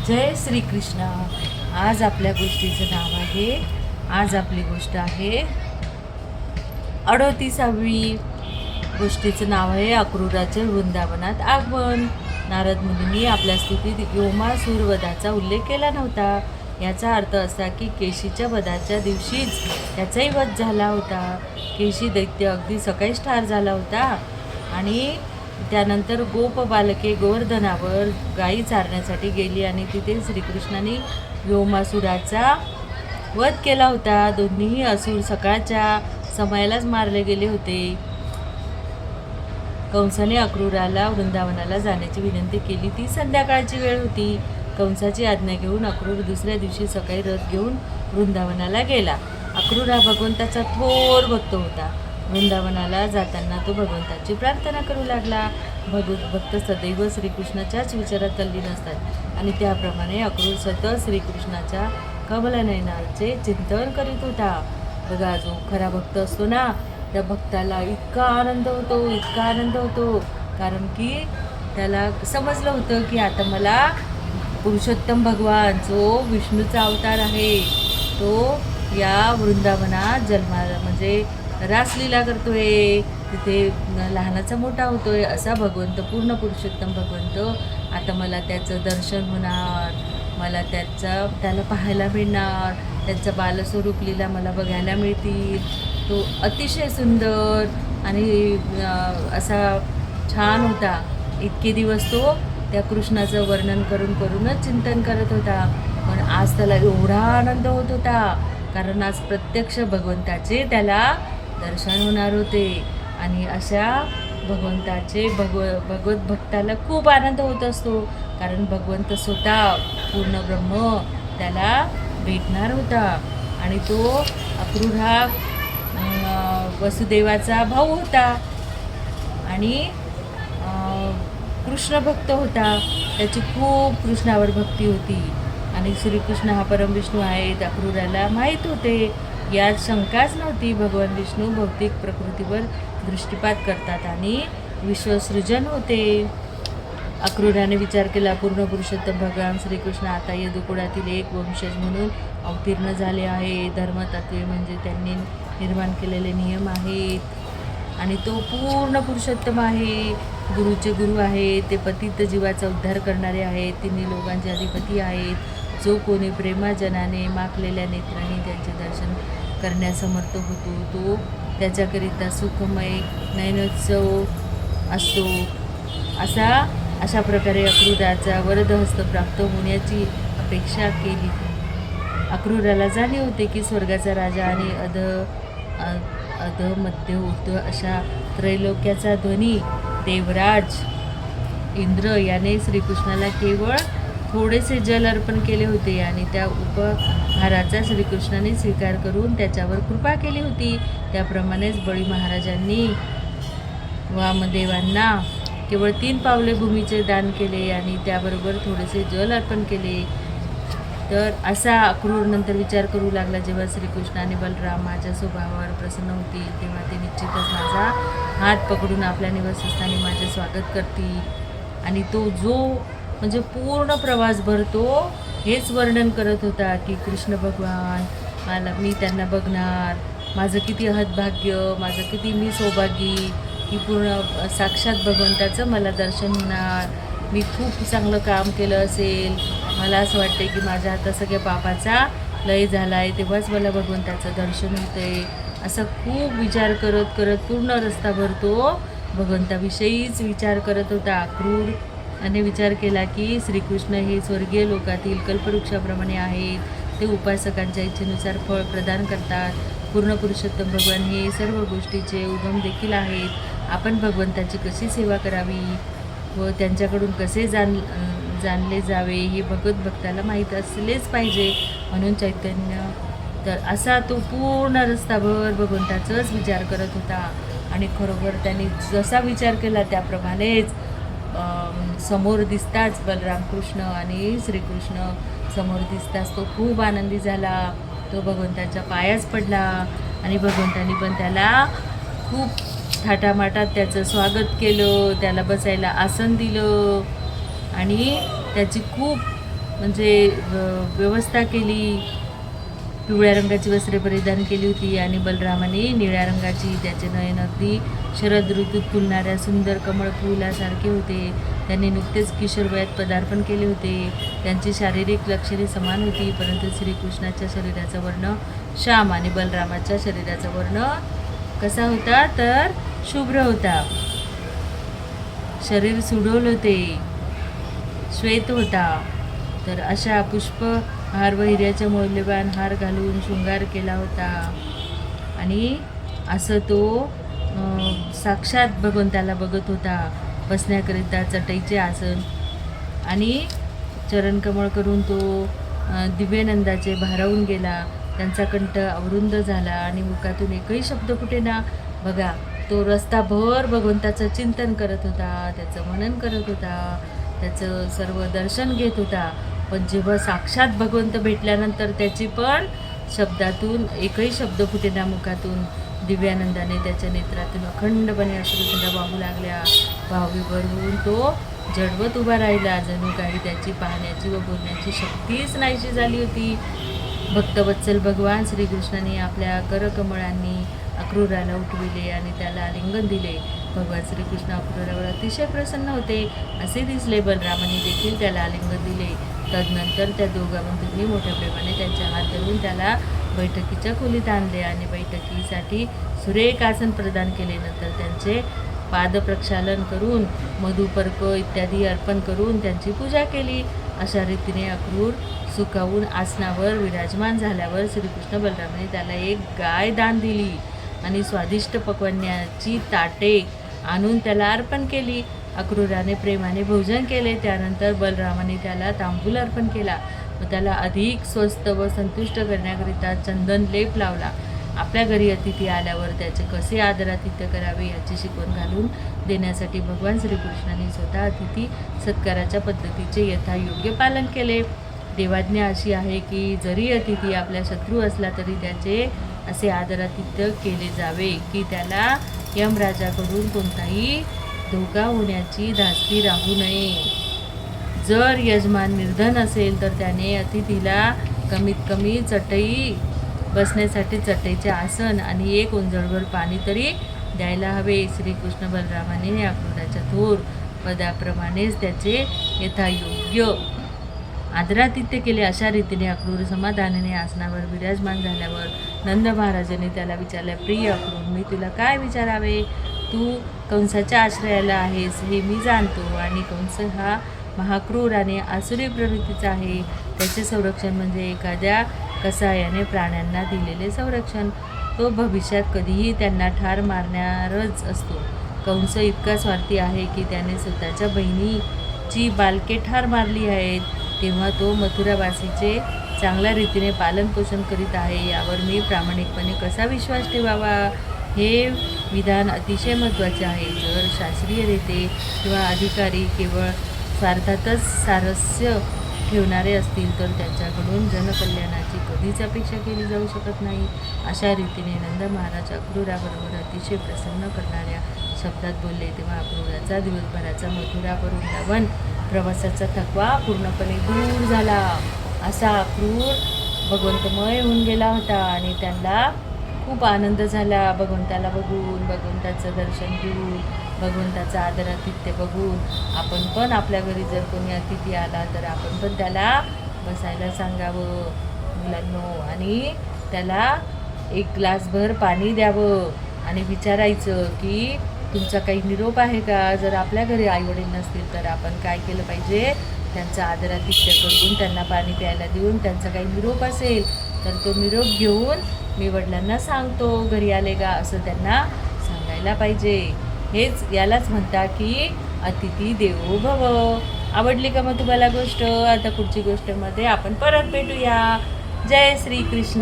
जय श्री कृष्ण. आज आपल्या गोष्टीचं नाव आहे, आज आपली गोष्ट आहे 38वी गोष्टीचं नाव आहे अक्रूराचे वृंदावनात आगमन. नारद मुनींनी आपल्या स्तुतीत योमासूर वधाचा उल्लेख केला नव्हता. याचा अर्थ असा की केशीच्या वधाच्या दिवशीच त्याचाही वध झाला होता. केशी दैत्य अगदी सकाळीच ठार झाला होता आणि त्यानंतर गोप बालके गोवर्धनावर गायी चारण्यासाठी गेली आणि तिथे श्रीकृष्णाने व्योमासुराचा वध केला होता. दोन्हीही असुर सकाळच्या समयालाच मारले गेले होते. कंसाने अक्रूराला वृंदावनाला जाण्याची विनंती केली. ती संध्याकाळची वेळ होती. कंसाची आज्ञा घेऊन अक्रूर दुसऱ्या दिवशी सकाळी रथ घेऊन वृंदावनाला गेला. अक्रूर हा भगवंताचा थोर भक्त होता. वृंदावनाला जाताना तो भगवंताची प्रार्थना करू लागला. भक्त सदैव श्रीकृष्णाच्याच विचारात तल्लीन असतात आणि त्याप्रमाणे अक्रूर सतत श्रीकृष्णाच्या कमलनयनाचे चिंतन करीत होता. बघा, जो खरा भक्त असतो ना, त्या भक्ताला इतका आनंद होतो कारण की त्याला समजलं होतं की आता मला पुरुषोत्तम भगवान जो विष्णूचा अवतार आहे तो या वृंदावनात जन्माला म्हणजे रासलीला करतोय, तिथे लहानाचा मोठा होतोय असा भगवंत, पूर्ण पुरुषोत्तम भगवंत. आता मला त्याचं दर्शन होणार, मला त्याला पाहायला मिळणार, त्यांचा बालस्वरूप लीला मला बघायला मिळतील. तो अतिशय सुंदर आणि असा छान होता. इतके दिवस तो त्या कृष्णाचं वर्णन करूनच चिंतन करत होता. पण आज त्याला एवढा आनंद होत होता कारण आज प्रत्यक्ष भगवंताचे त्याला दर्शन होणार होते. आणि अशा भगवंताचे भगवत भक्ताला खूप आनंद होत असतो कारण भगवंत स्वतः पूर्ण ब्रह्म त्याला भेटणार होता. आणि तो अक्रूर हा वसुदेवाचा भाऊ होता आणि कृष्ण भक्त होता. त्याची खूप कृष्णावर भक्ती होती आणि श्रीकृष्ण हा परमविष्णू आहेत अक्रूराला माहीत होते. यात शंकाच नव्हती. भगवान विष्णू भौतिक प्रकृतीवर दृष्टिपात करतात आणि विश्वसृजन होते. अक्रूराने विचार केला, पूर्ण पुरुषोत्तम भगवान श्रीकृष्ण आता यदुकुळातील एक वंशज म्हणून अवतीर्ण झाले आहे. धर्मतत्वे म्हणजे त्यांनी निर्माण केलेले नियम आहेत आणि तो पूर्ण पुरुषोत्तम आहे. गुरुचे गुरु आहेत, ते पतित जीवाचा उद्धार करणारे आहेत, तिन्ही लोकांचे अधिपती आहेत. जो कोणी प्रेमाजनाने माखलेल्या नेत्रांनी त्यांचे दर्शन करण्यास समर्थ होतो तो त्याच्याकरिता सुखमय नयनोत्सव असतो. अशा प्रकारे अक्रूराचा वरदहस्त प्राप्त होण्याची अपेक्षा केली. अक्रूराला जाणीव होते की स्वर्गाचा राजा आणि अध मध्य ऊर्ध्व अशा त्रैलोक्याचा ध्वनी देवराज इंद्र याने श्रीकृष्णाला केवळ थोडेसे जल अर्पण केले होते आणि त्या उपहाराचा श्रीकृष्णाने स्वीकार करून त्याच्यावर कृपा केली होती. त्याप्रमाणेच बळी महाराजांनी वामदेवांना केवळ 3 पावले भूमीचे दान केले आणि त्याबरोबर थोडेसे जल अर्पण केले. तर असा अक्रूर नंतर विचार करू लागला, जेव्हा श्रीकृष्ण आणि बलराम माझ्या स्वभावावर प्रसन्न होतील तेव्हा ते निश्चितच माझा हात पकडून आपल्या निवासस्थानी माझे स्वागत करतील. आणि तो जो म्हणजे पूर्ण प्रवासभर तो हेच वर्णन करत होता की कृष्ण भगवान मी त्यांना बघणार, माझं किती हतभाग्य, माझं किती मी सौभागी की पूर्ण साक्षात भगवंताचं मला दर्शन होणार. मी खूप चांगलं काम केलं असेल, मला असं वाटते की माझ्या आता सगळ्या पापाचा लय झाला आहे, तेव्हाच मला भगवंताचं दर्शन होते. असं खूप विचार करत पूर्ण रस्ताभर तो भगवंताविषयीच विचार करत होता. अक्रूर आणि विचार केला की श्रीकृष्ण हे स्वर्गीय लोकातील कल्पवृक्षाप्रमाणे आहेत. ते उपासकांच्या इच्छेनुसार फळ प्रदान करतात. पूर्ण पुरुषोत्तम भगवान हे सर्व गोष्टीचे उगम देखील आहेत. आपण भगवंताची कशी सेवा करावी व त्यांच्याकडून कसे जाणले जावे हे भगवत भक्ताला माहीत असलेच पाहिजे. म्हणून चैतन्य तर असा तो पूर्ण रस्ताभर भगवंताचाच विचार करत होता. आणि खरोखर त्यांनी जसा विचार केला त्याप्रमाणेच समोर दिसताच बलराम कृष्ण आणि श्रीकृष्ण समोर दिसताच तो खूप आनंदी झाला. तो भगवंताच्या पायाच पडला आणि भगवंतांनी पण त्याला खूप थाटामाटात त्याचं स्वागत केलं, त्याला बसायला आसन दिलं आणि त्याची खूप म्हणजे व्यवस्था केली. पिवळ्या रंगाची वस्त्रे परिधान केली होती आणि बलरामाने निळ्या रंगाची. त्याचे नयन अगदी शरद ऋतूत फुलणाऱ्या सुंदर कमळ फुलासारखे होते. त्यांनी नुकतेच किशोरवयात पदार्पण केले होते. त्यांची शारीरिक लक्षणे समान होती, परंतु श्रीकृष्णाच्या शरीराचा वर्ण श्याम आणि बलरामाच्या शरीराचा वर्ण कसा होता तर शुभ्र होता. शरीर सुडोल होते, श्वेत होता. तर अशा पुष्पहार व हिऱ्याच्या मौल्यवान हार घालून शृंगार केला होता आणि असं तो साक्षात भगवंताला बघत होता. बसण्याकरिता चटईचे आसन आणि चरणकमळ करून तो दिव्यानंदाचे भारावून गेला. त्यांचा कंठ अवरुंद झाला आणि मुखातून एकही शब्द फुटेना. बघा, तो रस्ताभर भगवंताचं चिंतन करत होता, त्याचं मनन करत होता, त्याचं सर्व दर्शन घेत होता. पण जेव्हा साक्षात भगवंत भेटल्यानंतर त्याची पण शब्दातून एकही शब्द फुटेना मुखातून. दिव्यानंदाने त्याच्या नेत्रातून अखंडपणे अश्रुधारा वाहू लागल्या. भावविभोर होऊन तो जडवत उभा राहिला. जणू काही त्याची पाहण्याची व बोलण्याची शक्तीच नाहीशी झाली होती. भक्तवत्सल भगवान श्रीकृष्णाने आपल्या करकमळांनी अक्रूराला उठविले आणि त्याला आलिंगन दिले. भगवान श्रीकृष्ण अक्रूरावर अतिशय प्रसन्न होते असे दिसले. बलरामाने देखील त्याला आलिंगन दिले. तदनंतर त्या दोघा बंधूंनी मोठ्या प्रेमाने त्यांच्या हात धरून त्याला बैठकीच्या खोलीत आणले आणि बैठकीसाठी सुरेख आसन प्रदान केले. नंतर त्यांचे पादप्रक्षालन करून मधुपर्क इत्यादी अर्पण करून त्यांची पूजा केली. अशा रीतीने अक्रूर सुखावून आसनावर विराजमान झाल्यावर श्रीकृष्ण बलरामाने त्याला एक गाय दान दिली आणि स्वादिष्ट पक्वान्नाची ताटे आणून त्याला अर्पण केली. अक्रूराने प्रेमाने भोजन केले. त्यानंतर बलरामाने त्याला तांबूल अर्पण केला व त्याला अधिक स्वस्त व संतुष्ट करण्याकरिता चंदन लेप लावला. आपल्या घरी अतिथी आल्यावर त्याचे कसे आदरातिथ्य करावे याची शिकवण घालून देण्यासाठी भगवान श्रीकृष्णाने स्वतः अतिथी सत्काराच्या पद्धतीचे यथायोग्य पालन केले. देवाज्ञा अशी आहे की जरी अतिथी आपल्या शत्रू असला तरी त्याचे असे आदरातिथ्य केले जावे की त्याला यमराजाकडून कोणताही धोका होण्याची धास्ती राहू नये. जर यजमान निर्धन असेल तर त्याने अतिथीला कमीत कमी चटई बसण्यासाठी चटईचे आसन आणि एक ओंजळभर पाणी तरी द्यायला हवे. श्रीकृष्ण बलरामाने अक्रूराच्या थोर पदाप्रमाणेच त्याचे यथायोग्य आदरातिथ्य केले. अशा रीतीने अक्रूर समाधानाने आसनावर विराजमान झाल्यावर नंद महाराजांनी त्याला विचारले, प्रिय अक्रूर, मी तुला काय विचारावे? तू कंसाच्या आश्रयाला आहेस हे मी जाणतो आणि कंस हा महाक्रूर आणि आसुरी प्रवृत्तीचा आहे. त्याचे संरक्षण म्हणजे एखाद्या कसायाने प्राण्यांना दिलेले संरक्षण. तो भविष्यात कधीही त्यांना ठार मारणारच असतो. कंस इतका स्वार्थी आहे की त्याने स्वतःच्या बहिणीची बालके ठार मारली आहेत. तेव्हा तो मथुरावासीचे चांगल्या रीतीने पालनपोषण करीत आहे यावर मी प्रामाणिकपणे कसा विश्वास ठेवावा? हे विधान अतिशय महत्त्वाचे आहे. जर शास्त्रीय नेते किंवा अधिकारी केवळ स्वार्थातच सारस्य ठेवणारे असतील तर त्यांच्याकडून जनकल्याणाची कधीच अपेक्षा केली जाऊ शकत नाही. अशा रीतीने नंद महाराज अक्रूराबरोबर अतिशय प्रसन्न करणाऱ्या शब्दात बोलले. तेव्हा अक्रूराचा दिवसभराचा मथुरा वृंदावन प्रवासाचा थकवा पूर्णपणे दूर झाला. असा अक्रूर भगवंतमय होऊन गेला होता आणि त्यांना खूप आनंद झाला भगवंताला बघून, भगवंताचं दर्शन घेऊन, भगवंताचा आदरातिथ्य बघून. आपण पण आपल्या घरी जर कोणी अतिथी आला तर आपण पण त्याला बसायला सांगावं मुलांनो आणि त्याला एक ग्लासभर पाणी द्यावं आणि विचारायचं की तुमचा काही निरोप आहे का? जर आपल्या घरी आईवडील नसतील तर आपण काय केलं पाहिजे? त्यांचा आदरातिथ्य करून त्यांना पाणी प्यायला देऊन त्यांचा काही निरोप असेल तर तो निरोप घेऊन मी वडिलांना सांगतो घरी आले का असं त्यांना सांगायला पाहिजे. हेच यालाच म्हणता की अतिथी देवो भव. आवडली का मग तुम्हाला गोष्ट? आता पुढची गोष्टमध्ये आपण परत भेटूया. जय श्री कृष्ण.